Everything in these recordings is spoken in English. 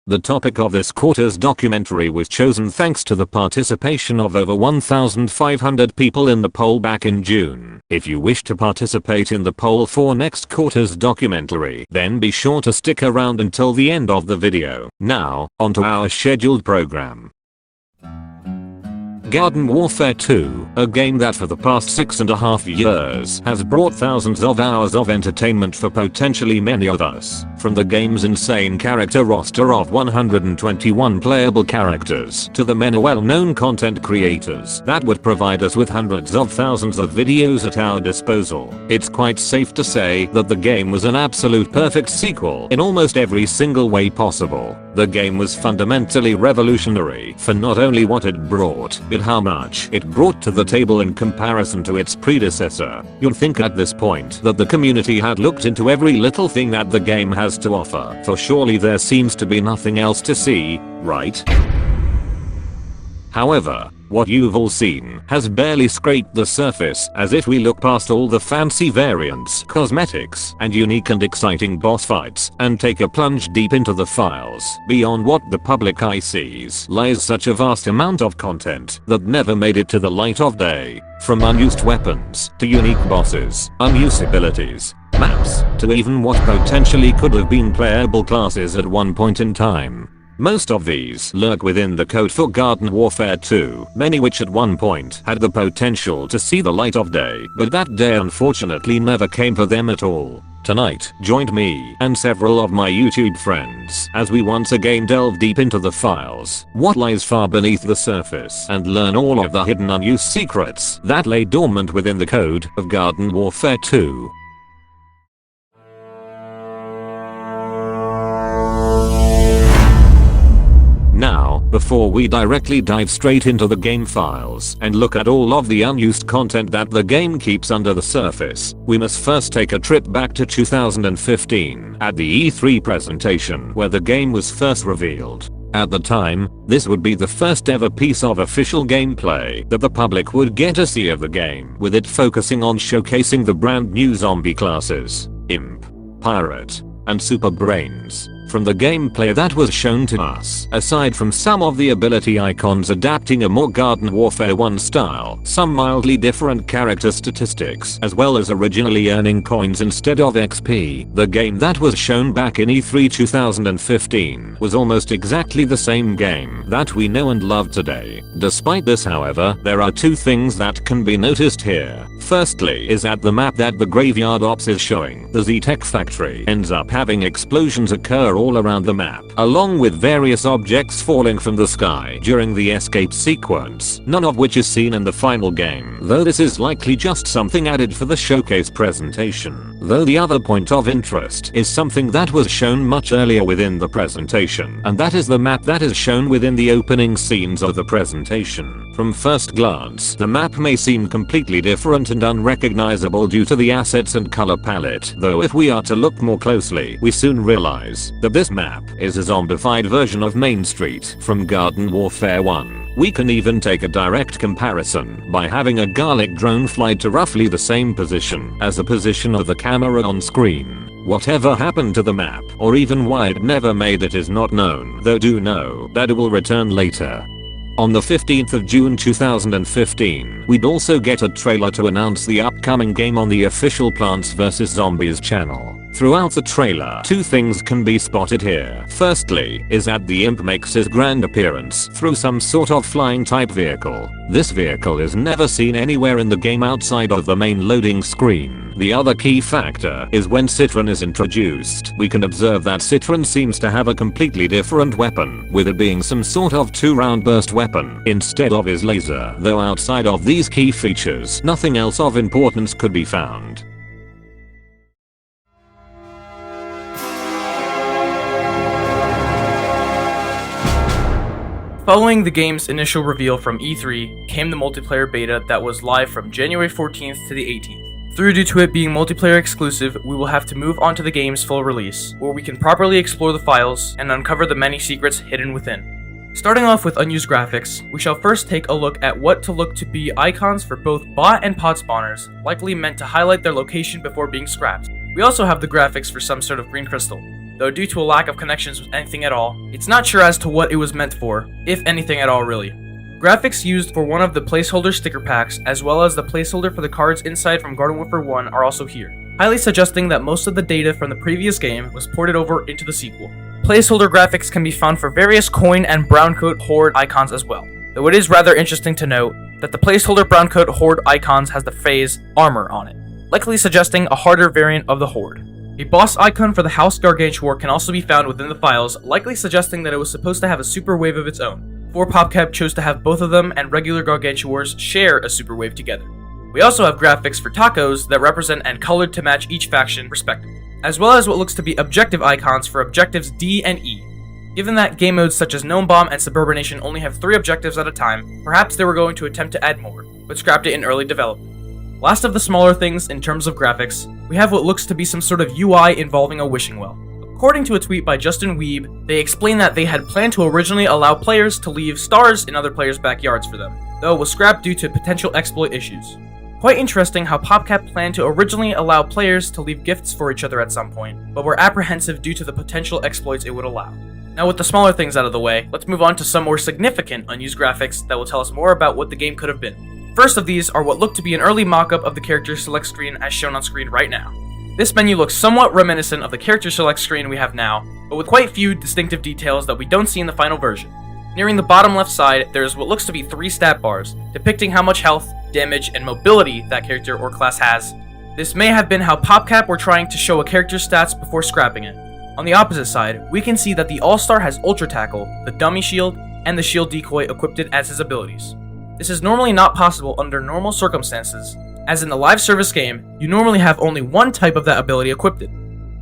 The topic of this quarter's documentary was chosen thanks to the participation of over 1,500 people in the poll back in June. If you wish to participate in the poll for next quarter's documentary, then be sure to stick around until the end of the video. Now, onto our scheduled program. Garden Warfare 2, a game that for the past 6.5 years has brought thousands of hours of entertainment for potentially many of us. From the game's insane character roster of 121 playable characters to the many well-known content creators that would provide us with hundreds of thousands of videos at our disposal, it's quite safe to say that the game was an absolute perfect sequel in almost every single way possible. The game was fundamentally revolutionary for not only what it brought, but how much it brought to the table in comparison to its predecessor. You'd think at this point that the community had looked into every little thing that the game has to offer, for surely there seems to be nothing else to see, right? However, what you've all seen has barely scraped the surface, as if we look past all the fancy variants, cosmetics, and unique and exciting boss fights, and take a plunge deep into the files. Beyond what the public eye sees lies such a vast amount of content that never made it to the light of day. From unused weapons, to unique bosses, unused abilities, maps, to even what potentially could have been playable classes at one point in time. Most of these lurk within the code for Garden Warfare 2, many which at one point had the potential to see the light of day, but that day unfortunately never came for them at all. Tonight, join me and several of my YouTube friends as we once again delve deep into the files, what lies far beneath the surface, and learn all of the hidden unused secrets that lay dormant within the code of Garden Warfare 2. Now, before we directly dive straight into the game files and look at all of the unused content that the game keeps under the surface, we must first take a trip back to 2015 at the E3 presentation where the game was first revealed. At the time, this would be the first ever piece of official gameplay that the public would get to see of the game, with it focusing on showcasing the brand new zombie classes, Imp, Pirate, and Super Brains. From the gameplay that was shown to us, aside from some of the ability icons adapting a more Garden Warfare 1 style, some mildly different character statistics, as well as originally earning coins instead of XP, the game that was shown back in E3 2015 was almost exactly the same game that we know and love today. Despite this, however, there are two things that can be noticed here. Firstly is that the map that the Graveyard Ops is showing, the Z-Tech factory, ends up having explosions occur all around the map, along with various objects falling from the sky during the escape sequence, none of which is seen in the final game, though this is likely just something added for the showcase presentation. Though the other point of interest is something that was shown much earlier within the presentation, and that is the map that is shown within the opening scenes of the presentation. From first glance, the map may seem completely different and unrecognizable due to the assets and color palette, though if we are to look more closely, we soon realize that this map is a zombified version of Main Street from Garden Warfare 1. We can even take a direct comparison by having a garlic drone fly to roughly the same position as the position of the camera on screen. Whatever happened to the map, or even why it never made it, is not known, though do know that it will return later. On the 15th of June 2015, we'd also get a trailer to announce the upcoming game on the official Plants vs Zombies channel. Throughout the trailer, two things can be spotted here. Firstly, is that the Imp makes his grand appearance through some sort of flying type vehicle. This vehicle is never seen anywhere in the game outside of the main loading screen. The other key factor is when Citron is introduced, we can observe that Citron seems to have a completely different weapon, with it being some sort of 2-round burst weapon instead of his laser, though outside of these key features, nothing else of importance could be found. Following the game's initial reveal from E3 came the multiplayer beta that was live from January 14th to the 18th. Due to it being multiplayer exclusive, we will have to move on to the game's full release, where we can properly explore the files and uncover the many secrets hidden within. Starting off with unused graphics, we shall first take a look at what to look to be icons for both bot and pod spawners, likely meant to highlight their location before being scrapped. We also have the graphics for some sort of green crystal. though due to a lack of connections with anything at all, it's not sure as to what it was meant for, if anything at all really. Graphics used for one of the placeholder sticker packs, as well as the placeholder for the cards inside from Garden Warfare 1 are also here, highly suggesting that most of the data from the previous game was ported over into the sequel. Placeholder graphics can be found for various coin and browncoat horde icons as well, though it is rather interesting to note that the placeholder browncoat horde icons has the phrase armor on it, likely suggesting a harder variant of the horde. A boss icon for the House Gargantuar can also be found within the files, likely suggesting that it was supposed to have a super wave of its own. PopCap chose to have both of them and regular Gargantuars share a super wave together. We also have graphics for tacos that represent and colored to match each faction respectively, as well as what looks to be objective icons for objectives D and E. Given that game modes such as Gnome Bomb and Suburbanation only have 3 objectives at a time, perhaps they were going to attempt to add more, but scrapped it in early development. Last of the smaller things in terms of graphics, we have what looks to be some sort of UI involving a wishing well. According to a tweet by Justin Weeb, they explain that they had planned to originally allow players to leave stars in other players' backyards for them, though it was scrapped due to potential exploit issues. Quite interesting how PopCap planned to originally allow players to leave gifts for each other at some point, but were apprehensive due to the potential exploits it would allow. Now with the smaller things out of the way, let's move on to some more significant unused graphics that will tell us more about what the game could have been. First of these are what look to be an early mock-up of the character select screen as shown on screen right now. This menu looks somewhat reminiscent of the character select screen we have now, but with quite few distinctive details that we don't see in the final version. Nearing the bottom left side, there is what looks to be 3 stat bars, depicting how much health, damage, and mobility that character or class has. This may have been how PopCap were trying to show a character's stats before scrapping it. On the opposite side, we can see that the All-Star has Ultra Tackle, the Dummy Shield, and the Shield Decoy equipped as his abilities. This is normally not possible under normal circumstances, as in the live service game, you normally have only one type of that ability equipped.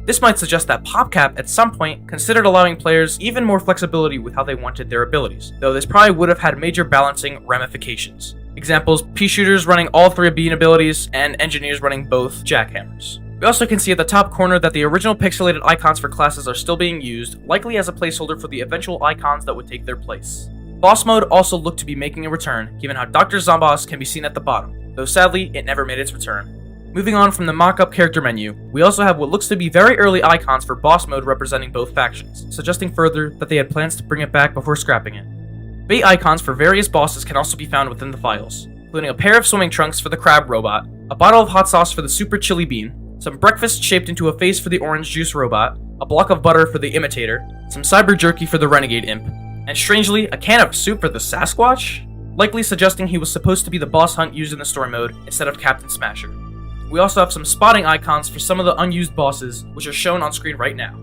This might suggest that PopCap at some point considered allowing players even more flexibility with how they wanted their abilities, though this probably would have had major balancing ramifications. Examples, pea shooters running all 3 bean abilities, and engineers running both jackhammers. We also can see at the top corner that the original pixelated icons for classes are still being used, likely as a placeholder for the eventual icons that would take their place. Boss mode also looked to be making a return, given how Dr. Zomboss can be seen at the bottom, though sadly, it never made its return. Moving on from the mock-up character menu, we also have what looks to be very early icons for boss mode representing both factions, suggesting further that they had plans to bring it back before scrapping it. Bait icons for various bosses can also be found within the files, including a pair of swimming trunks for the crab robot, a bottle of hot sauce for the super chili bean, some breakfast shaped into a face for the orange juice robot, a block of butter for the imitator, some cyber jerky for the renegade imp, and strangely, a can of soup for the Sasquatch? Likely suggesting he was supposed to be the boss hunt used in the story mode instead of Captain Smasher. We also have some spotting icons for some of the unused bosses, which are shown on screen right now.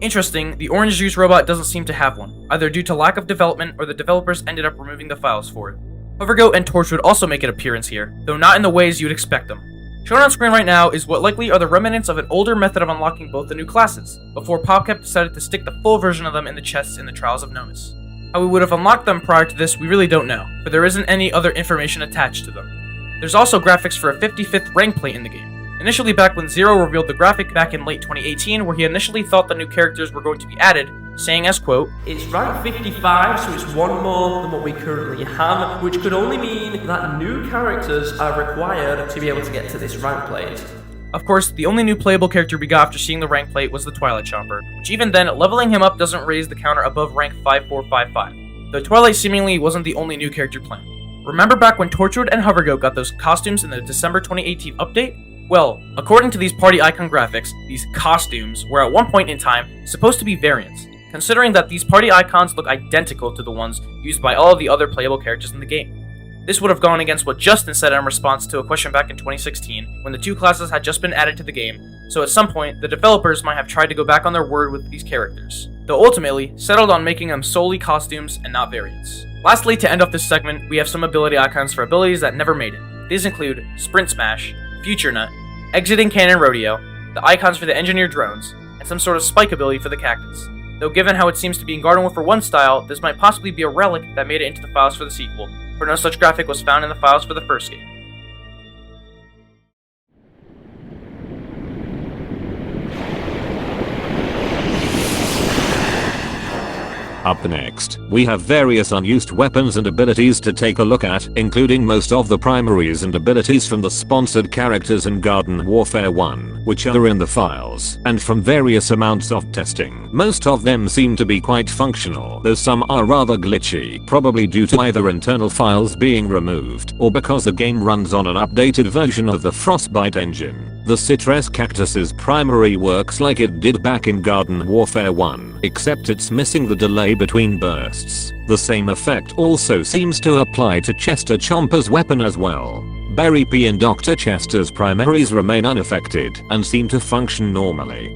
Interesting, the orange juice robot doesn't seem to have one, either due to lack of development or the developers ended up removing the files for it. Hovergoat and Torchwood also make an appearance here, though not in the ways you'd expect them. Shown on screen right now is what likely are the remnants of an older method of unlocking both the new classes, before PopCap decided to stick the full version of them in the chests in the Trials of Nomus. How we would have unlocked them prior to this we really don't know, but there isn't any other information attached to them. There's also graphics for a 55th rank plate in the game. Initially back when Zero revealed the graphic back in late 2018 where he initially thought the new characters were going to be added, saying as quote, "It's rank 55, so it's one more than what we currently have, which could only mean that new characters are required to be able to get to this rank plate." Of course, the only new playable character we got after seeing the rank plate was the Twilight Chomper, which even then, leveling him up doesn't raise the counter above rank 5455, though Twilight seemingly wasn't the only new character planned. Remember back when Torchwood and Hovergoat got those costumes in the December 2018 update? Well, according to these party icon graphics, these costumes were at one point in time supposed to be variants, considering that these party icons look identical to the ones used by all of the other playable characters in the game. This would have gone against what Justin said in response to a question back in 2016, when the 2 classes had just been added to the game, so at some point, the developers might have tried to go back on their word with these characters, though ultimately settled on making them solely costumes and not variants. Lastly, to end off this segment, we have some ability icons for abilities that never made it. These include Sprint Smash, Future Nut, Exiting Cannon Rodeo, the icons for the Engineer drones, and some sort of spike ability for the Cactus. Though given how it seems to be in Garden Warfare 1 style, this might possibly be a relic that made it into the files for the sequel, for no such graphic was found in the files for the first game. Up next, we have various unused weapons and abilities to take a look at, including most of the primaries and abilities from the sponsored characters in Garden Warfare 1, which are in the files, and from various amounts of testing. Most of them seem to be quite functional, though some are rather glitchy, probably due to either internal files being removed, or because the game runs on an updated version of the Frostbite engine. The Citrus Cactus's primary works like it did back in Garden Warfare 1, except it's missing the delay between bursts. The same effect also seems to apply to Chester Chomper's weapon as well. Barry P and Dr. Chester's primaries remain unaffected and seem to function normally.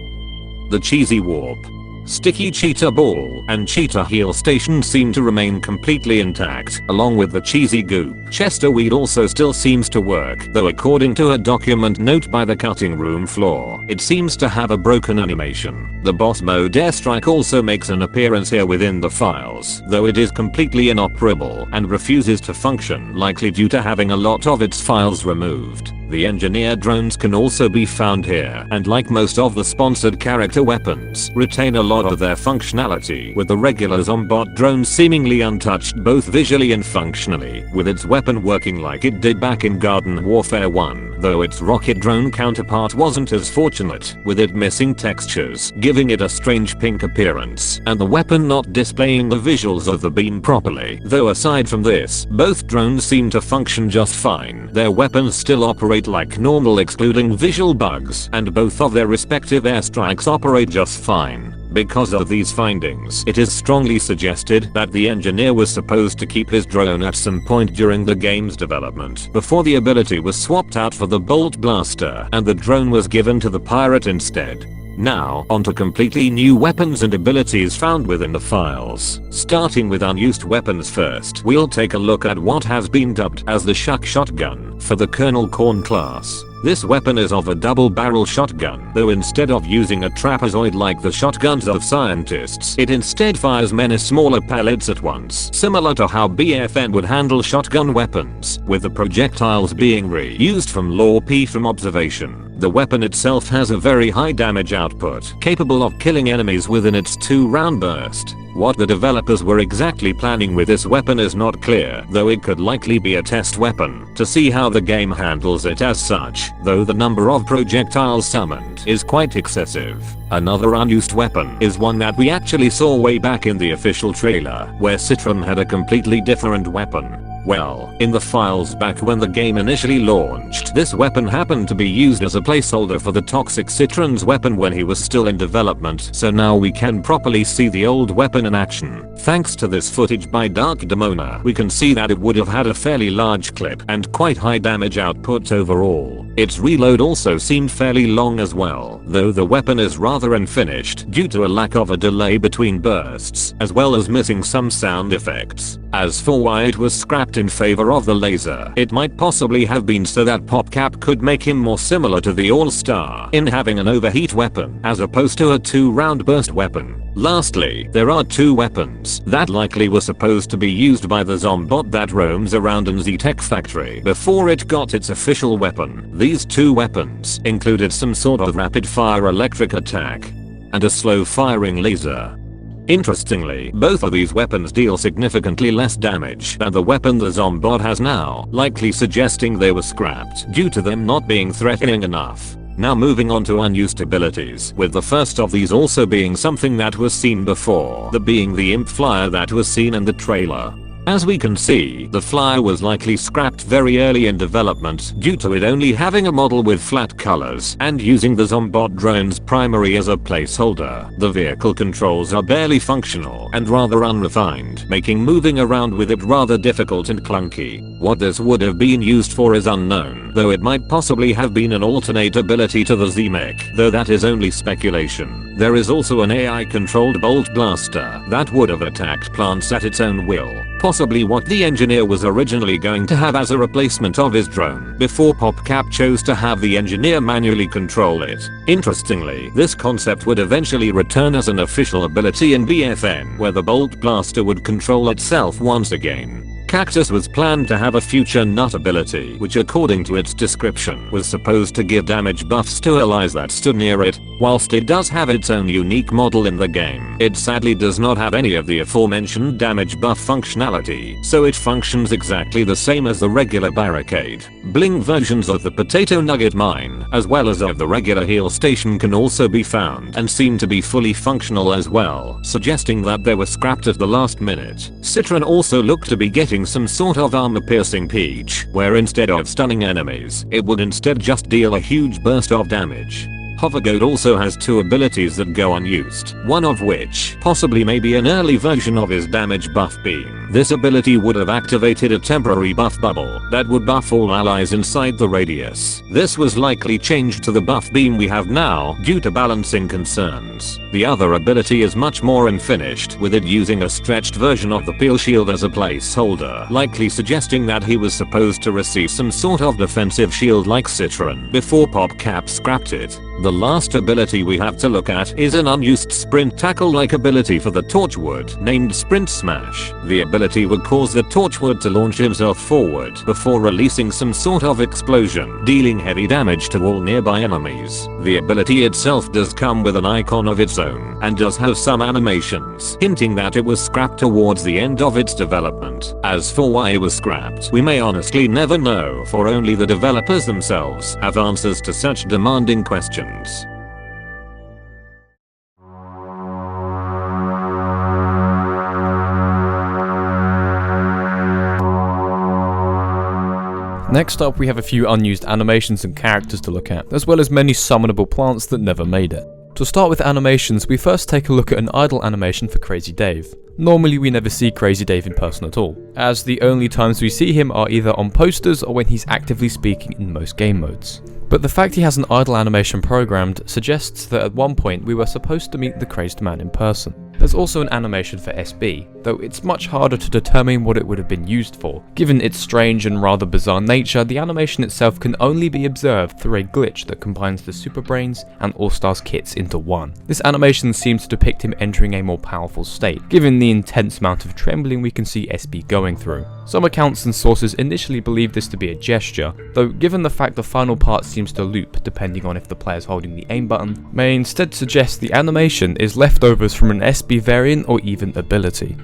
The Cheesy Warp, Sticky Cheetah Ball, and Cheetah Heel Station seem to remain completely intact, along with the Cheesy Goop. Chester Weed also still seems to work, though according to a document note by the cutting room floor, it seems to have a broken animation. The boss mode airstrike also makes an appearance here within the files, though it is completely inoperable and refuses to function, likely due to having a lot of its files removed. The engineer drones can also be found here, and like most of the sponsored character weapons, retain a lot of their functionality, with the regular Zombot drone seemingly untouched both visually and functionally, with its weapon working like it did back in Garden Warfare 1, though its rocket drone counterpart wasn't as fortunate, with it missing textures, giving it a strange pink appearance, and the weapon not displaying the visuals of the beam properly. Though aside from this, both drones seem to function just fine. Their weapons still operate like normal excluding visual bugs, and both of their respective airstrikes operate just fine. Because of these findings, it is strongly suggested that the engineer was supposed to keep his drone at some point during the game's development, before the ability was swapped out for the Bolt Blaster, and the drone was given to the pirate instead. Now, onto completely new weapons and abilities found within the files. Starting with unused weapons first, we'll take a look at what has been dubbed as the Shuck Shotgun for the Colonel Corn class. This weapon is of a double-barrel shotgun, though instead of using a trapezoid like the shotguns of scientists, it instead fires many smaller pellets at once, similar to how BFN would handle shotgun weapons, with the projectiles being reused from Lore P from observation. The weapon itself has a very high damage output, capable of killing enemies within its 2-round burst. What the developers were exactly planning with this weapon is not clear, though it could likely be a test weapon, to see how the game handles it as such, though the number of projectiles summoned is quite excessive. Another unused weapon is one that we actually saw way back in the official trailer, where Citron had a completely different weapon. Well, in the files back when the game initially launched, this weapon happened to be used as a placeholder for the Toxic Citron's weapon when he was still in development, so now we can properly see the old weapon in action. Thanks to this footage by Dark Demona, we can see that it would have had a fairly large clip and quite high damage output overall. Its reload also seemed fairly long as well, though the weapon is rather unfinished due to a lack of a delay between bursts, as well as missing some sound effects. As for why it was scrapped in favor of the laser, it might possibly have been so that PopCap could make him more similar to the All-Star in having an overheat weapon as opposed to a 2-round burst weapon. Lastly, there are 2 weapons that likely were supposed to be used by the Zombot that roams around in Z-Tech Factory before it got its official weapon. These 2 weapons included some sort of rapid-fire electric attack and a slow-firing laser. Interestingly, both of these weapons deal significantly less damage than the weapon the Zombot has now, likely suggesting they were scrapped due to them not being threatening enough. Now moving on to unused abilities, with the first of these also being something that was seen before, that being the Imp Flyer that was seen in the trailer. As we can see, the Flyer was likely scrapped very early in development due to it only having a model with flat colors and using the Zombot drone's primary as a placeholder. The vehicle controls are barely functional and rather unrefined, making moving around with it rather difficult and clunky. What this would have been used for is unknown, though it might possibly have been an alternate ability to the Z-Mech, though that is only speculation. There is also an AI-controlled Bolt Blaster that would have attacked plants at its own will, possibly what the engineer was originally going to have as a replacement of his drone, before PopCap chose to have the engineer manually control it. Interestingly, this concept would eventually return as an official ability in BFN, where the Bolt Blaster would control itself once again. Cactus was planned to have a future nut ability, which according to its description was supposed to give damage buffs to allies that stood near it. Whilst it does have its own unique model in the game, it sadly does not have any of the aforementioned damage buff functionality, so it functions exactly the same as the regular barricade. Bling versions of the potato nugget mine, as well as of the regular heal station, can also be found and seem to be fully functional as well, suggesting that they were scrapped at the last minute. Citron also looked to be getting some sort of armor-piercing peach, where instead of stunning enemies, it would instead just deal a huge burst of damage. Hovergoat also has two abilities that go unused, one of which possibly may be an early version of his damage buff beam. This ability would have activated a temporary buff bubble that would buff all allies inside the radius. This was likely changed to the buff beam we have now due to balancing concerns. The other ability is much more unfinished, with it using a stretched version of the peel shield as a placeholder, likely suggesting that he was supposed to receive some sort of defensive shield like Citron before PopCap scrapped it. The last ability we have to look at is an unused sprint tackle-like ability for the Torchwood, named Sprint Smash. The ability would cause the Torchwood to launch himself forward before releasing some sort of explosion, dealing heavy damage to all nearby enemies. The ability itself does come with an icon of its own, and does have some animations, hinting that it was scrapped towards the end of its development. As for why it was scrapped, we may honestly never know, for only the developers themselves have answers to such demanding questions. Next up, we have a few unused animations and characters to look at, as well as many summonable plants that never made it. To start with animations, we first take a look at an idle animation for Crazy Dave. Normally we never see Crazy Dave in person at all, as the only times we see him are either on posters or when he's actively speaking in most game modes. But the fact he has an idle animation programmed suggests that at one point we were supposed to meet the crazed man in person. There's also an animation for SB, though it's much harder to determine what it would have been used for. Given its strange and rather bizarre nature, the animation itself can only be observed through a glitch that combines the Super Brains and All-Stars kits into one. This animation seems to depict him entering a more powerful state, given the intense amount of trembling we can see SB going through. Some accounts and sources initially believe this to be a gesture, though given the fact the final part seems to loop depending on if the player is holding the aim button, may instead suggest the animation is leftovers from an SB variant or even ability.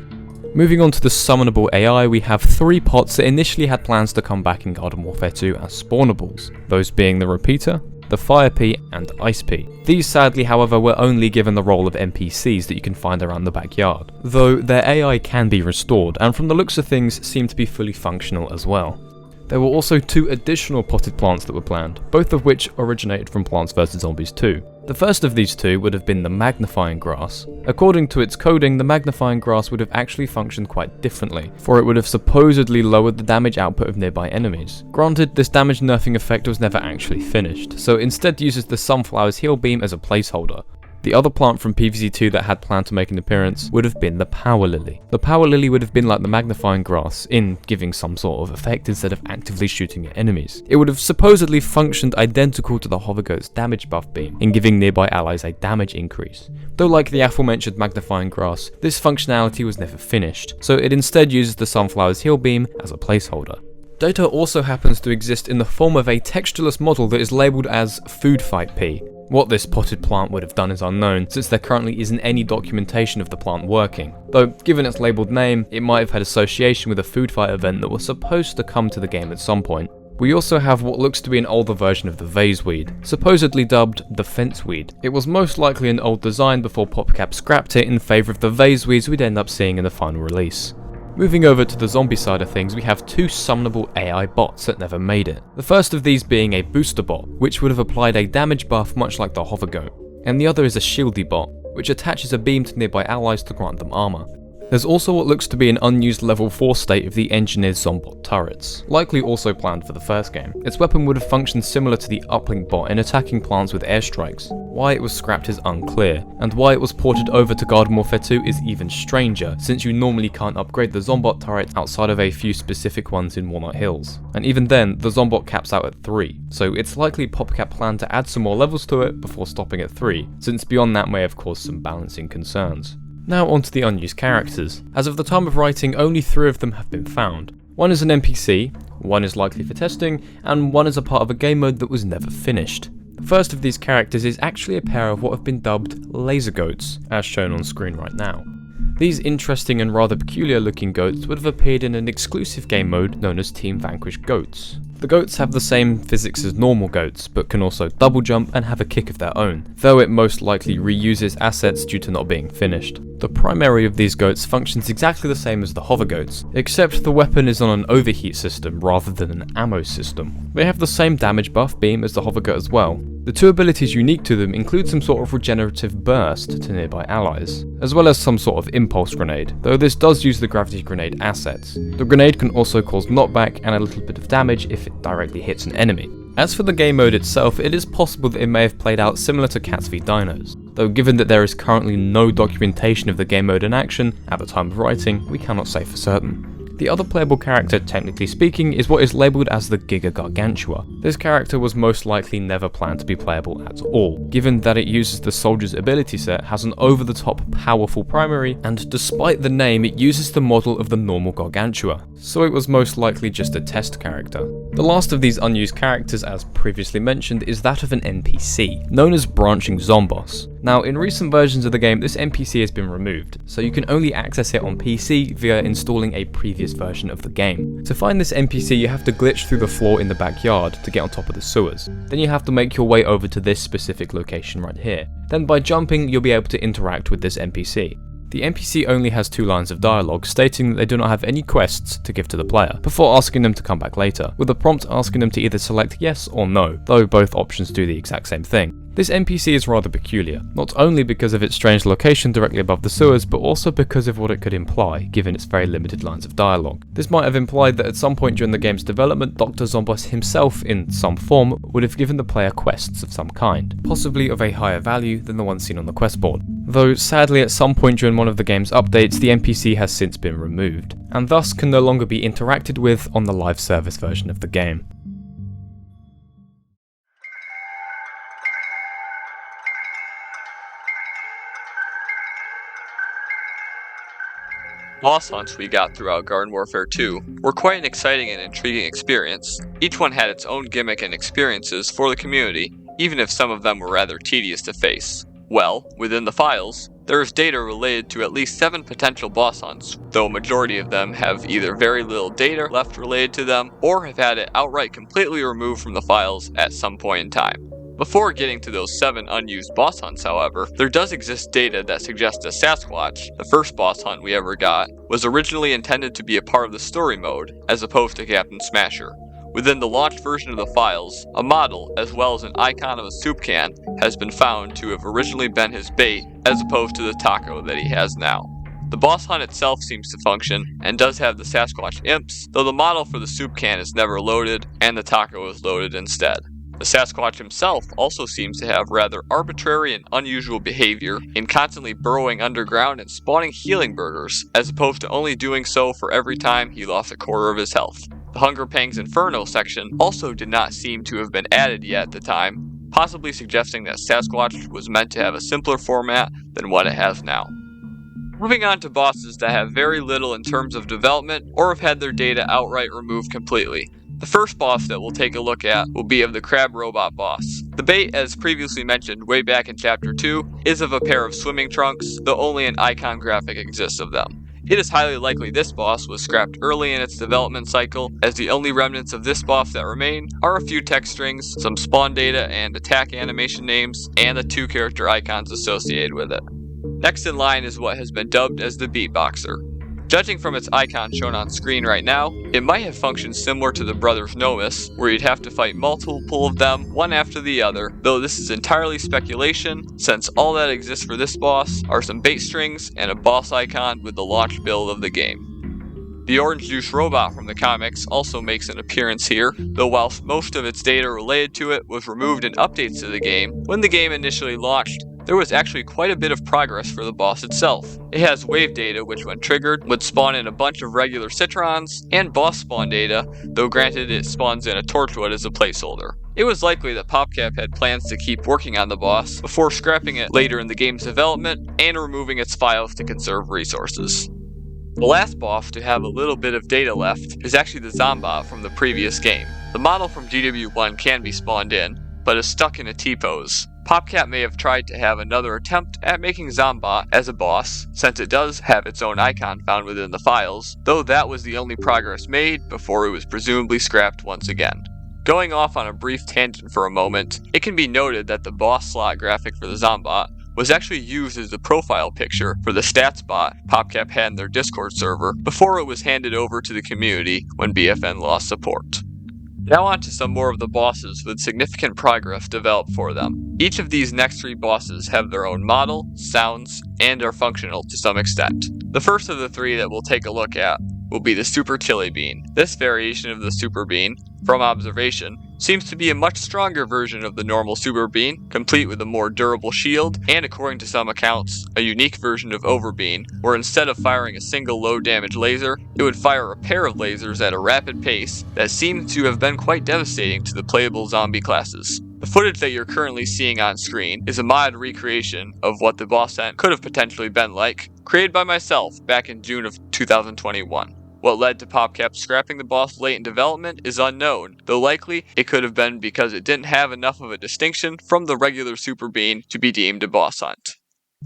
Moving on to the summonable AI, we have 3 pots that initially had plans to come back in Garden Warfare 2 as spawnables, those being the Repeater, the Fire Pea, and Ice Pea. These sadly however were only given the role of NPCs that you can find around the backyard, though their AI can be restored and from the looks of things seem to be fully functional as well. There were also 2 additional potted plants that were planned, both of which originated from Plants vs Zombies 2. The first of these 2 would have been the Magnifying Grass. According to its coding, the Magnifying Grass would have actually functioned quite differently, for it would have supposedly lowered the damage output of nearby enemies. Granted, this damage nerfing effect was never actually finished, so instead uses the Sunflower's Heal Beam as a placeholder. The other plant from PvZ2 that had planned to make an appearance would have been the Power Lily. The Power Lily would have been like the Magnifying Grass in giving some sort of effect instead of actively shooting at enemies. It would have supposedly functioned identical to the Hovergoat's damage buff beam in giving nearby allies a damage increase. Though like the aforementioned Magnifying Grass, this functionality was never finished, so it instead uses the Sunflower's Heal Beam as a placeholder. Data also happens to exist in the form of a textureless model that is labelled as Food Fight Pea. What this potted plant would have done is unknown, since there currently isn't any documentation of the plant working, though given its labelled name, it might have had association with a food fight event that was supposed to come to the game at some point. We also have what looks to be an older version of the Vaseweed, supposedly dubbed the Fenceweed. It was most likely an old design before PopCap scrapped it in favour of the Vaseweeds we'd end up seeing in the final release. Moving over to the zombie side of things, we have 2 summonable AI bots that never made it. The first of these being a booster bot, which would have applied a damage buff much like the Hovergoat, and the other is a shieldy bot, which attaches a beam to nearby allies to grant them armor. There's also what looks to be an unused level 4 state of the engineered Zombot turrets, likely also planned for the first game. Its weapon would have functioned similar to the uplink bot in attacking plants with airstrikes. Why it was scrapped is unclear, and why it was ported over to Garden Warfare 2 is even stranger, since you normally can't upgrade the Zombot turret outside of a few specific ones in Walnut Hills. And even then, the Zombot caps out at 3, so it's likely PopCap planned to add some more levels to it before stopping at 3, since beyond that may have caused some balancing concerns. Now onto the unused characters. As of the time of writing, only 3 of them have been found. One is an NPC, one is likely for testing, and one is a part of a game mode that was never finished. The first of these characters is actually a pair of what have been dubbed laser goats, as shown on screen right now. These interesting and rather peculiar looking goats would have appeared in an exclusive game mode known as Team Vanquish Goats. The goats have the same physics as normal goats, but can also double jump and have a kick of their own, though it most likely reuses assets due to not being finished. The primary of these goats functions exactly the same as the hover goats, except the weapon is on an overheat system rather than an ammo system. They have the same damage buff beam as the hover goat as well. The two abilities unique to them include some sort of regenerative burst to nearby allies, as well as some sort of impulse grenade, though this does use the gravity grenade assets. The grenade can also cause knockback and a little bit of damage if it directly hits an enemy. As for the game mode itself, it is possible that it may have played out similar to Cats v Dinos, though given that there is currently no documentation of the game mode in action at the time of writing, we cannot say for certain. The other playable character, technically speaking, is what is labelled as the Giga Gargantua. This character was most likely never planned to be playable at all, given that it uses the soldier's ability set, has an over-the-top powerful primary, and despite the name, it uses the model of the normal Gargantua, so it was most likely just a test character. The last of these unused characters, as previously mentioned, is that of an NPC, known as Branching Zomboss. Now, in recent versions of the game, this NPC has been removed, so you can only access it on PC via installing a previous version of the game. To find this NPC, you have to glitch through the floor in the backyard to get on top of the sewers. Then you have to make your way over to this specific location right here. Then by jumping, you'll be able to interact with this NPC. The NPC only has 2 lines of dialogue stating that they do not have any quests to give to the player, before asking them to come back later, with a prompt asking them to either select yes or no, though both options do the exact same thing. This NPC is rather peculiar, not only because of its strange location directly above the sewers, but also because of what it could imply, given its very limited lines of dialogue. This might have implied that at some point during the game's development, Dr. Zomboss himself, in some form, would have given the player quests of some kind, possibly of a higher value than the ones seen on the quest board. Though sadly at some point during one of the game's updates, the NPC has since been removed, and thus can no longer be interacted with on the live service version of the game. Boss hunts we got throughout Garden Warfare 2 were quite an exciting and intriguing experience. Each one had its own gimmick and experiences for the community, even if some of them were rather tedious to face. Well, within the files, there is data related to at least 7 potential boss hunts, though a majority of them have either very little data left related to them, or have had it outright completely removed from the files at some point in time. Before getting to those 7 unused boss hunts, however, there does exist data that suggests that Sasquatch, the first boss hunt we ever got, was originally intended to be a part of the story mode, as opposed to Captain Smasher. Within the launched version of the files, a model, as well as an icon of a soup can, has been found to have originally been his bait, as opposed to the taco that he has now. The boss hunt itself seems to function, and does have the Sasquatch imps, though the model for the soup can is never loaded, and the taco is loaded instead. The Sasquatch himself also seems to have rather arbitrary and unusual behavior in constantly burrowing underground and spawning healing burgers, as opposed to only doing so for every time he lost a quarter of his health. The Hunger Pangs Inferno section also did not seem to have been added yet at the time, possibly suggesting that Sasquatch was meant to have a simpler format than what it has now. Moving on to bosses that have very little in terms of development or have had their data outright removed completely. The first boss that we'll take a look at will be of the Crab Robot boss. The bait, as previously mentioned way back in Chapter 2, is of a pair of swimming trunks, though only an icon graphic exists of them. It is highly likely this boss was scrapped early in its development cycle, as the only remnants of this boss that remain are a few text strings, some spawn data and attack animation names, and the 2 character icons associated with it. Next in line is what has been dubbed as the Beatboxer. Judging from its icon shown on screen right now, it might have functioned similar to the Brothers Nomis, where you'd have to fight multiple of them, one after the other, though this is entirely speculation, since all that exists for this boss are some bait strings and a boss icon with the launch build of the game. The Orange Juice robot from the comics also makes an appearance here, though whilst most of its data related to it was removed in updates to the game, when the game initially launched, there was actually quite a bit of progress for the boss itself. It has wave data, which when triggered would spawn in a bunch of regular Citrons, and boss spawn data, though granted it spawns in a Torchwood as a placeholder. It was likely that PopCap had plans to keep working on the boss before scrapping it later in the game's development and removing its files to conserve resources. The last boss to have a little bit of data left is actually the Zombot from the previous game. The model from GW1 can be spawned in, but is stuck in a T-pose. PopCap may have tried to have another attempt at making Zombot as a boss, since it does have its own icon found within the files, though that was the only progress made before it was presumably scrapped once again. Going off on a brief tangent for a moment, it can be noted that the boss slot graphic for the Zombot was actually used as the profile picture for the stats bot PopCap had in their Discord server before it was handed over to the community when BFN lost support. Now on to some more of the bosses with significant progress developed for them. Each of these next 3 bosses have their own model, sounds, and are functional to some extent. The first of the 3 that we'll take a look at will be the Super Tilly Bean. This variation of the Super Bean, from observation, seems to be a much stronger version of the normal Super Bean, complete with a more durable shield, and according to some accounts, a unique version of Overbean, where instead of firing a single low damage laser, it would fire a pair of lasers at a rapid pace that seemed to have been quite devastating to the playable zombie classes. The footage that you're currently seeing on screen is a mod recreation of what the boss hunt could have potentially been like, created by myself back in June of 2021. What led to PopCap scrapping the boss late in development is unknown, though likely it could have been because it didn't have enough of a distinction from the regular Super Bean to be deemed a boss hunt.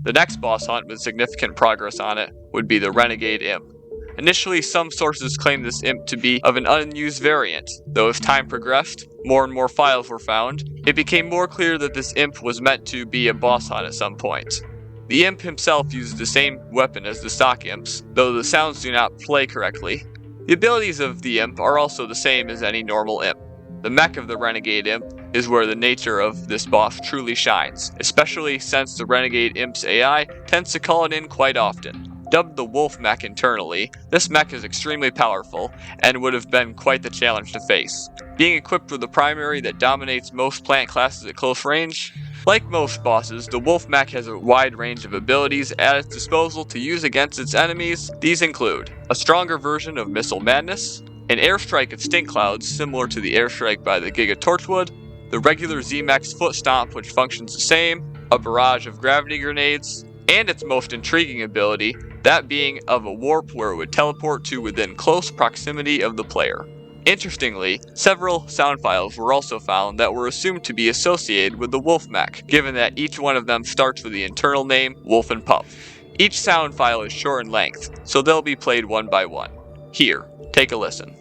The next boss hunt with significant progress on it would be the Renegade Imp. Initially, some sources claimed this imp to be of an unused variant, though as time progressed, more and more files were found, it became more clear that this imp was meant to be a boss hunt at some point. The imp himself uses the same weapon as the stock imps, though the sounds do not play correctly. The abilities of the imp are also the same as any normal imp. The mech of the Renegade Imp is where the nature of this boss truly shines, especially since the Renegade Imp's AI tends to call it in quite often. Dubbed the Wolf Mech internally, this mech is extremely powerful and would have been quite the challenge to face. Being equipped with a primary that dominates most plant classes at close range, like most bosses, the Wolf Mech has a wide range of abilities at its disposal to use against its enemies. These include a stronger version of Missile Madness, an airstrike of stink clouds similar to the airstrike by the Giga Torchwood, the regular Z-Mech's Foot Stomp which functions the same, a barrage of gravity grenades, and its most intriguing ability, that being of a warp where it would teleport to within close proximity of the player. Interestingly, several sound files were also found that were assumed to be associated with the Wolf Mech, given that each one of them starts with the internal name Wolf and Puff. Each sound file is short in length, so they'll be played one by one. Here, take a listen.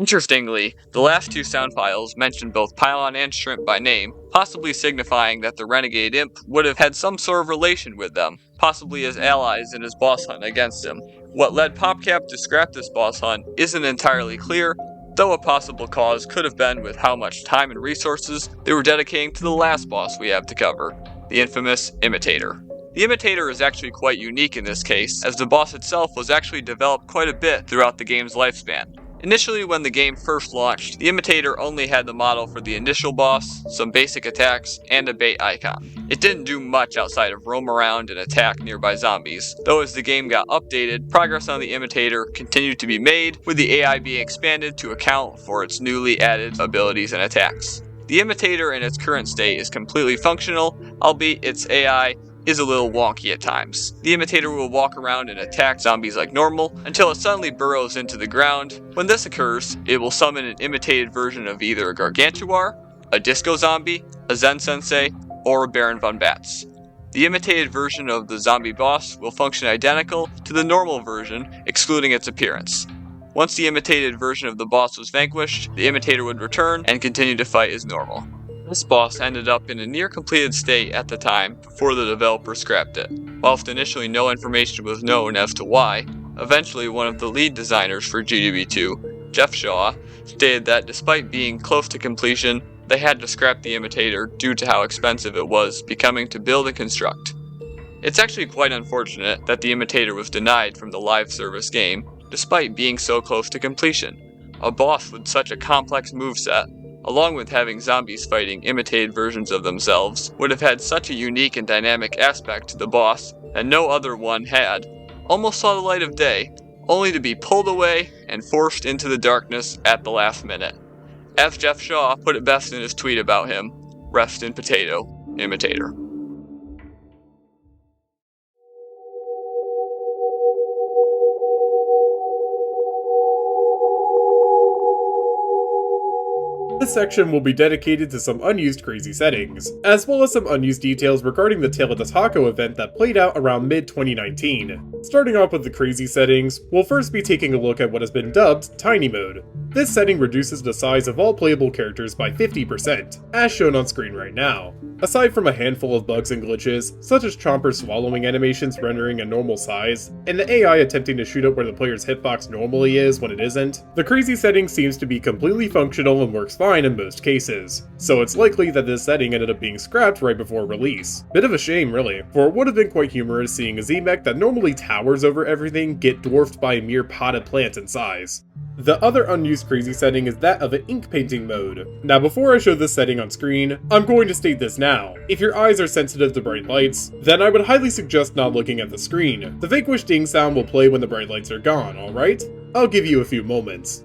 Interestingly, the last 2 sound files mention both Pylon and Shrimp by name, possibly signifying that the Renegade Imp would have had some sort of relation with them, possibly as allies in his boss hunt against him. What led PopCap to scrap this boss hunt isn't entirely clear, though a possible cause could have been with how much time and resources they were dedicating to the last boss we have to cover, the infamous Imitator. The Imitator is actually quite unique in this case, as the boss itself was actually developed quite a bit throughout the game's lifespan. Initially, when the game first launched, the Imitator only had the model for the initial boss, some basic attacks, and a bait icon. It didn't do much outside of roam around and attack nearby zombies, though as the game got updated, progress on the Imitator continued to be made, with the AI being expanded to account for its newly added abilities and attacks. The Imitator in its current state is completely functional, albeit its AI is a little wonky at times. The Imitator will walk around and attack zombies like normal, until it suddenly burrows into the ground. When this occurs, it will summon an imitated version of either a Gargantuar, a Disco Zombie, a Zen Sensei, or a Baron von Bats. The imitated version of the zombie boss will function identical to the normal version, excluding its appearance. Once the imitated version of the boss was vanquished, the Imitator would return and continue to fight as normal. This boss ended up in a near completed state at the time before the developer scrapped it. Whilst initially no information was known as to why, eventually one of the lead designers for GW2, Jeff Shaw, stated that despite being close to completion, they had to scrap the Imitator due to how expensive it was becoming to build and construct. It's actually quite unfortunate that the Imitator was denied from the live service game, despite being so close to completion. A boss with such a complex moveset, along with having zombies fighting imitated versions of themselves, would have had such a unique and dynamic aspect to the boss that no other one had, almost saw the light of day, only to be pulled away and forced into the darkness at the last minute. As Jeff Shaw put it best in his tweet about him, rest in potato, Imitator. This section will be dedicated to some unused crazy settings, as well as some unused details regarding the Tale of the Taco event that played out around mid-2019. Starting off with the crazy settings, we'll first be taking a look at what has been dubbed Tiny Mode. This setting reduces the size of all playable characters by 50%, as shown on screen right now. Aside from a handful of bugs and glitches, such as Chomper swallowing animations rendering a normal size, and the AI attempting to shoot up where the player's hitbox normally is when it isn't, the crazy setting seems to be completely functional and works fine in most cases, so it's likely that this setting ended up being scrapped right before release. Bit of a shame really, for it would have been quite humorous seeing a Z-Mech that normally towers over everything get dwarfed by a mere potted plant in size. The other unused crazy setting is that of an ink painting mode. Now before I show this setting on screen, I'm going to state this now. If your eyes are sensitive to bright lights, then I would highly suggest not looking at the screen. The Vanquish ding sound will play when the bright lights are gone, alright? I'll give you a few moments.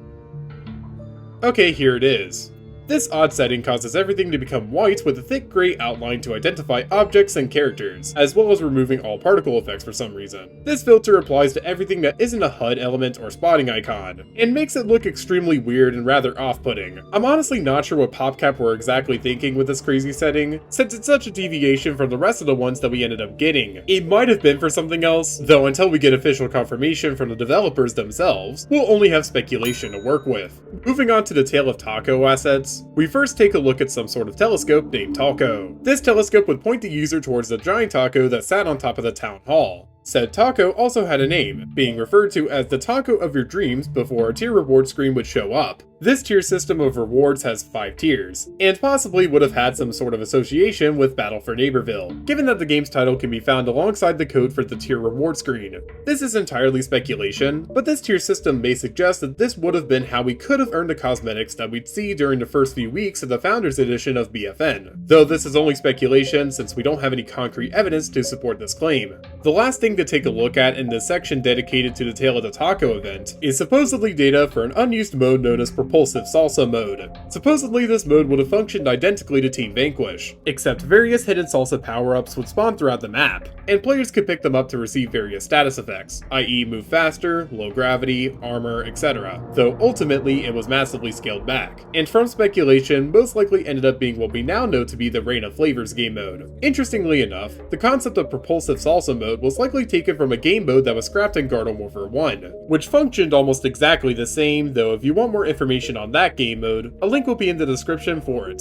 Okay, here it is. This odd setting causes everything to become white with a thick gray outline to identify objects and characters, as well as removing all particle effects for some reason. This filter applies to everything that isn't a HUD element or spotting icon, and makes it look extremely weird and rather off-putting. I'm honestly not sure what PopCap were exactly thinking with this crazy setting, since it's such a deviation from the rest of the ones that we ended up getting. It might have been for something else, though until we get official confirmation from the developers themselves, we'll only have speculation to work with. Moving on to the Tale of Taco assets, we first take a look at some sort of telescope named Taco. This telescope would point the user towards the giant taco that sat on top of the town hall. Said taco also had a name, being referred to as the taco of your dreams before a tier reward screen would show up. This tier system of rewards has 5 tiers, and possibly would have had some sort of association with Battle for Neighborville, given that the game's title can be found alongside the code for the tier reward screen. This is entirely speculation, but this tier system may suggest that this would have been how we could have earned the cosmetics that we'd see during the first few weeks of the Founders Edition of BFN, though this is only speculation since we don't have any concrete evidence to support this claim. The last thing to take a look at in this section dedicated to the Tale of the Taco event is supposedly data for an unused mode known as Propulsive Salsa mode. Supposedly this mode would have functioned identically to Team Vanquish, except various hidden salsa power-ups would spawn throughout the map, and players could pick them up to receive various status effects, i.e. move faster, low gravity, armor, etc., though ultimately it was massively scaled back, and from speculation most likely ended up being what we now know to be the Reign of Flavors game mode. Interestingly enough, the concept of Propulsive Salsa mode was likely taken from a game mode that was scrapped in Garden Warfare 1, which functioned almost exactly the same, though if you want more information on that game mode, a link will be in the description for it.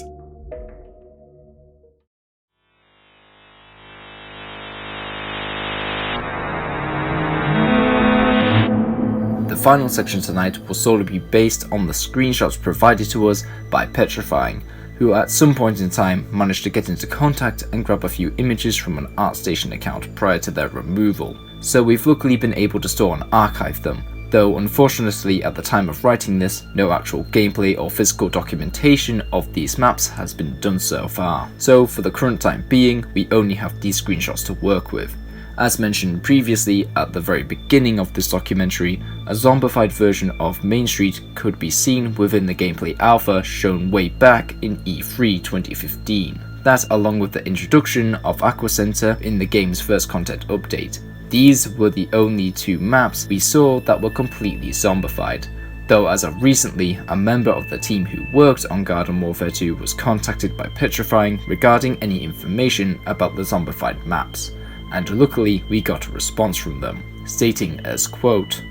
The final section tonight will solely be based on the screenshots provided to us by Petrifying, who at some point in time managed to get into contact and grab a few images from an ArtStation account prior to their removal, so we've luckily been able to store and archive them, though unfortunately at the time of writing this, no actual gameplay or physical documentation of these maps has been done so far. So for the current time being, we only have these screenshots to work with. As mentioned previously at the very beginning of this documentary, a zombified version of Main Street could be seen within the gameplay alpha shown way back in E3 2015. That along with the introduction of Aqua Center in the game's first content update. These were the only 2 maps we saw that were completely zombified, though as of recently, a member of the team who worked on Garden Warfare 2 was contacted by Petrifying regarding any information about the zombified maps, and luckily we got a response from them, stating as quote,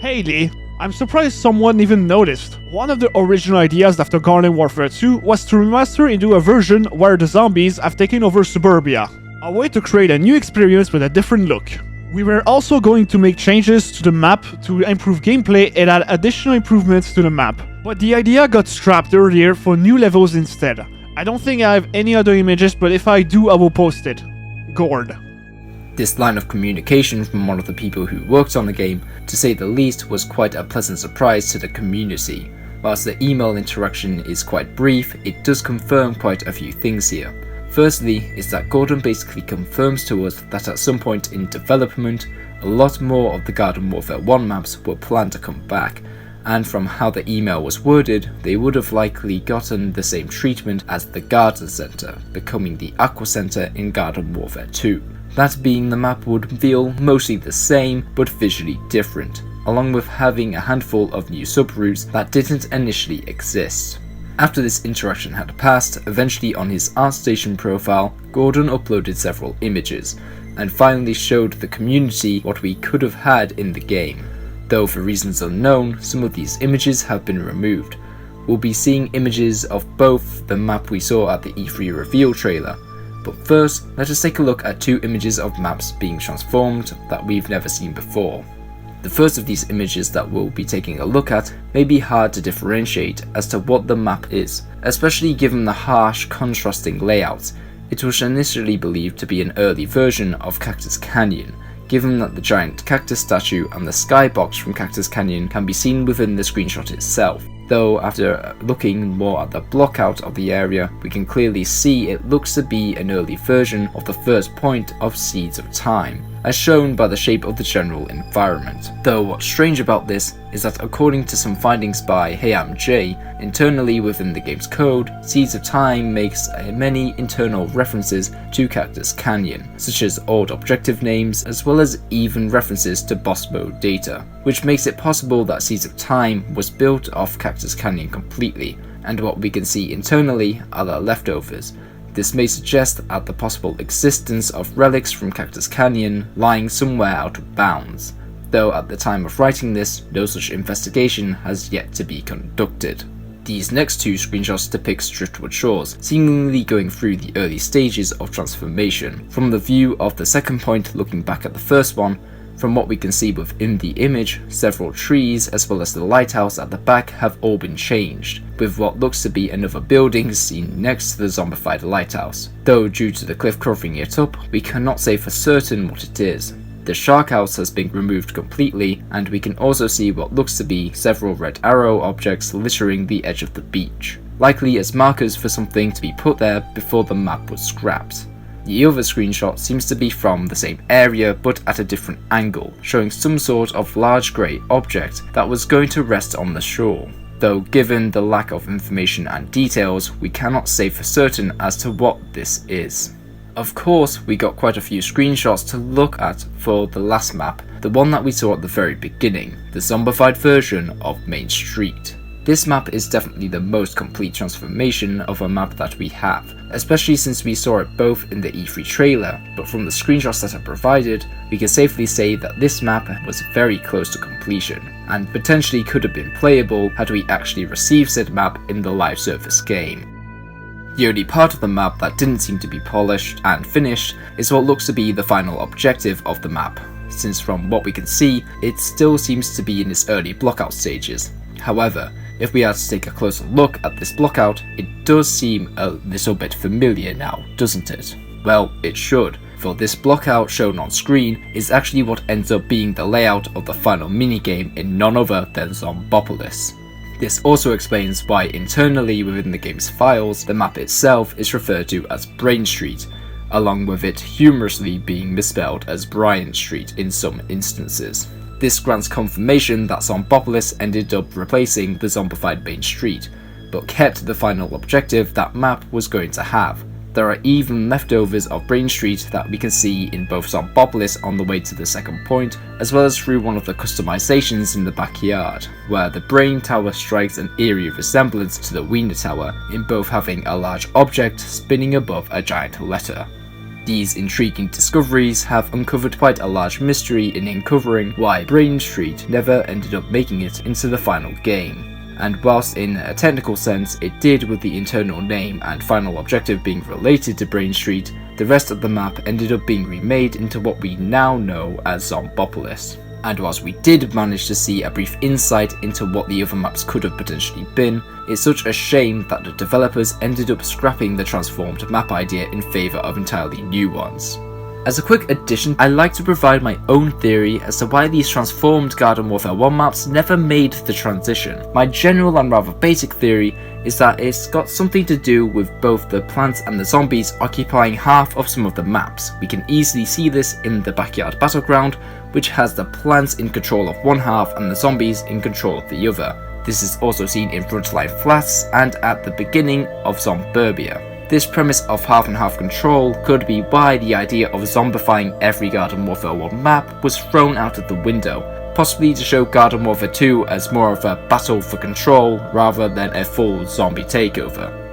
"Hey Lee, I'm surprised someone even noticed. One of the original ideas after Garden Warfare 2 was to remaster into a version where the zombies have taken over suburbia, a way to create a new experience with a different look. We were also going to make changes to the map to improve gameplay and add additional improvements to the map, but the idea got scrapped earlier for new levels instead. I don't think I have any other images, but if I do I will post it. Gord." This line of communication from one of the people who worked on the game, to say the least, was quite a pleasant surprise to the community. Whilst the email interaction is quite brief, it does confirm quite a few things here. Firstly is that Gordon basically confirms to us that at some point in development, a lot more of the Garden Warfare 1 maps were planned to come back, and from how the email was worded, they would have likely gotten the same treatment as the Garden Center, becoming the Aqua Center in Garden Warfare 2. That being, the map would feel mostly the same, but visually different, along with having a handful of new subroutes that didn't initially exist. After this interaction had passed, eventually on his ArtStation profile, Gordon uploaded several images, and finally showed the community what we could have had in the game. Though for reasons unknown, some of these images have been removed. We'll be seeing images of both the map we saw at the E3 reveal trailer, but first, let us take a look at two images of maps being transformed that we've never seen before. The first of these images that we'll be taking a look at may be hard to differentiate as to what the map is, especially given the harsh, contrasting layouts. It was initially believed to be an early version of Cactus Canyon, given that the giant cactus statue and the skybox from Cactus Canyon can be seen within the screenshot itself. Though after looking more at the blockout of the area, we can clearly see it looks to be an early version of the first point of Seeds of Time, as shown by the shape of the general environment. Though what's strange about this is that according to some findings by HeyAmJ, internally within the game's code, Seeds of Time makes many internal references to Cactus Canyon, such as old objective names, as well as even references to boss mode data, which makes it possible that Seeds of Time was built off Cactus Canyon completely, and what we can see internally are the leftovers. This may suggest at the possible existence of relics from Cactus Canyon lying somewhere out of bounds, though at the time of writing this, no such investigation has yet to be conducted. These next two screenshots depict Driftwood Shores, seemingly going through the early stages of transformation. From the view of the second point looking back at the first one, from what we can see within the image, several trees as well as the lighthouse at the back have all been changed, with what looks to be another building seen next to the zombified lighthouse. Though due to the cliff covering it up, we cannot say for certain what it is. The shark house has been removed completely, and we can also see what looks to be several red arrow objects littering the edge of the beach, likely as markers for something to be put there before the map was scrapped. The other screenshot seems to be from the same area but at a different angle, showing some sort of large grey object that was going to rest on the shore. Though given the lack of information and details, we cannot say for certain as to what this is. Of course, we got quite a few screenshots to look at for the last map, the one that we saw at the very beginning, the zombified version of Main Street. This map is definitely the most complete transformation of a map that we have, especially since we saw it both in the E3 trailer, but from the screenshots that are provided, we can safely say that this map was very close to completion, and potentially could have been playable had we actually received said map in the live service game. The only part of the map that didn't seem to be polished and finished is what looks to be the final objective of the map, since from what we can see, it still seems to be in its early blockout stages. However, if we are to take a closer look at this blockout, it does seem a little bit familiar now, doesn't it? Well, it should, for this blockout shown on screen is actually what ends up being the layout of the final minigame in none other than Zombopolis. This also explains why internally within the game's files, the map itself is referred to as Brain Street, along with it humorously being misspelled as Bryant Street in some instances. This grants confirmation that Zombopolis ended up replacing the zombified Main Street, but kept the final objective that map was going to have. There are even leftovers of Brain Street that we can see in both Zombopolis on the way to the second point, as well as through one of the customizations in the backyard, where the Brain Tower strikes an eerie resemblance to the Wiener Tower, in both having a large object spinning above a giant letter. These intriguing discoveries have uncovered quite a large mystery in uncovering why Brain Street never ended up making it into the final game. And whilst in a technical sense it did with the internal name and final objective being related to Brain Street, the rest of the map ended up being remade into what we now know as Zombopolis. And whilst we did manage to see a brief insight into what the other maps could have potentially been, it's such a shame that the developers ended up scrapping the transformed map idea in favour of entirely new ones. As a quick addition, I like to provide my own theory as to why these transformed Garden Warfare 1 maps never made the transition. My general and rather basic theory is that it's got something to do with both the plants and the zombies occupying half of some of the maps. We can easily see this in the Backyard Battleground, which has the plants in control of one half and the zombies in control of the other. This is also seen in Frontline Flats and at the beginning of Zomburbia. This premise of half and half control could be why the idea of zombifying every Garden Warfare 1 map was thrown out of the window, possibly to show Garden Warfare 2 as more of a battle for control rather than a full zombie takeover.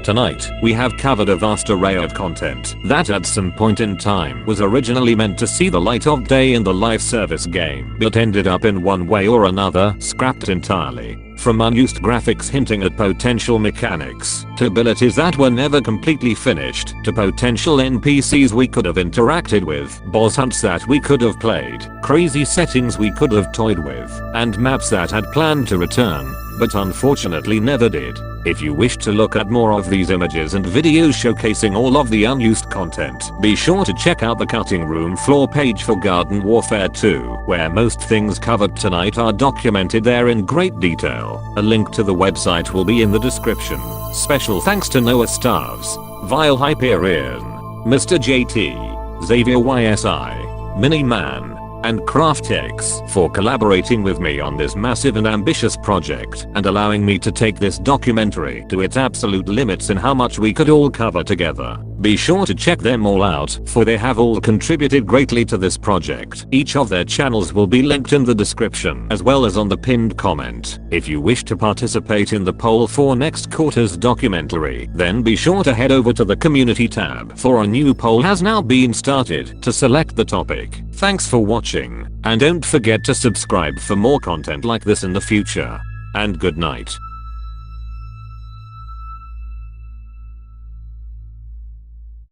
Tonight, we have covered a vast array of content that at some point in time was originally meant to see the light of day in the live service game, but ended up in one way or another scrapped entirely. From unused graphics hinting at potential mechanics, to abilities that were never completely finished, to potential NPCs we could have interacted with, boss hunts that we could have played, crazy settings we could have toyed with, and maps that had planned to return, but unfortunately never did. If you wish to look at more of these images and videos showcasing all of the unused content, be sure to check out the Cutting Room floor page for Garden Warfare 2, where most things covered tonight are documented there in great detail. A link to the website will be in the description. Special thanks to Noah Stars, Vile Hyperion, Mr. JT, Xavier YSI, Miniman, and CraftX for collaborating with me on this massive and ambitious project and allowing me to take this documentary to its absolute limits in how much we could all cover together. Be sure to check them all out, for they have all contributed greatly to this project. Each of their channels will be linked in the description as well as on the pinned comment. If you wish to participate in the poll for next quarter's documentary, then be sure to head over to the community tab, for a new poll has now been started to select the topic. Thanks for watching, and don't forget to subscribe for more content like this in the future. And good night.